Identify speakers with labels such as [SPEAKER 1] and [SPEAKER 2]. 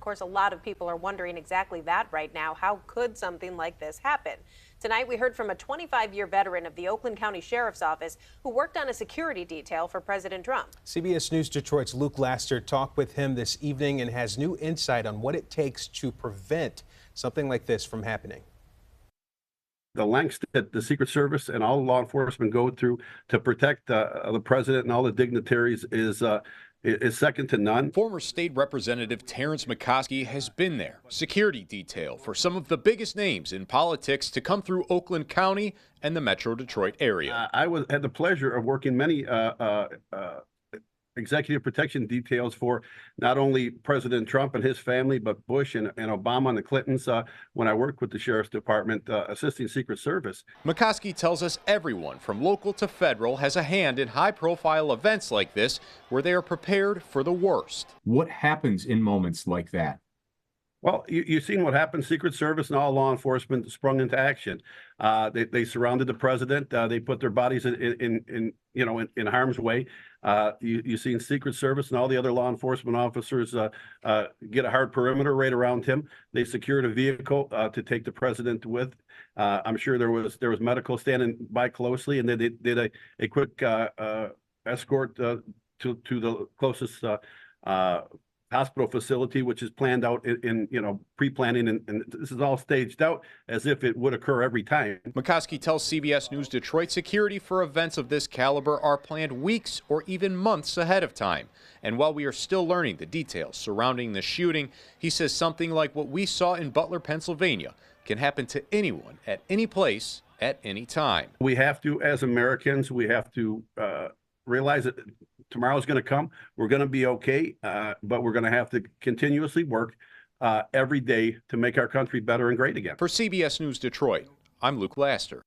[SPEAKER 1] course, a lot of people are wondering exactly that right now. How could something like this happen? Tonight, we heard from a 25-year veteran of the Oakland County Sheriff's Office who worked on a security detail for President Trump.
[SPEAKER 2] CBS News Detroit's Luke Laster talked with him this evening and has new insight on what it takes to prevent something like this from happening.
[SPEAKER 3] The lengths that the Secret Service and all law enforcement go through to protect the president and all the dignitaries is second to none.
[SPEAKER 4] Former state representative Terrence McCoskey has been there. Security detail for some of the biggest names in politics to come through Oakland County and the Metro Detroit area.
[SPEAKER 3] I had the pleasure of working many executive protection details for not only President Trump and his family, but Bush and Obama and the Clintons when I worked with the Sheriff's Department assisting Secret Service.
[SPEAKER 4] McCoskey tells us everyone from local to federal has a hand in high-profile events like this where they are prepared for the worst.
[SPEAKER 5] What happens in moments like that?
[SPEAKER 3] Well, you've seen what happened. Secret Service and all law enforcement sprung into action. They surrounded the president. They put their bodies in harm's way. You've seen Secret Service and all the other law enforcement officers get a hard perimeter right around him. They secured a vehicle to take the president with. I'm sure there was medical standing by closely, and they did a quick escort to the closest hospital facility, which is planned out in pre-planning, and this is all staged out as if it would occur every time.
[SPEAKER 4] McCoskey tells CBS News Detroit security for events of this caliber are planned weeks or even months ahead of time. And while we are still learning the details surrounding the shooting, he says something like what we saw in Butler, Pennsylvania can happen to anyone at any place at any time.
[SPEAKER 3] We have to, as Americans, we have to realize that tomorrow's going to come. We're going to be okay, but we're going to have to continuously work every day to make our country better and great again.
[SPEAKER 4] For CBS News Detroit, I'm Luke Laster.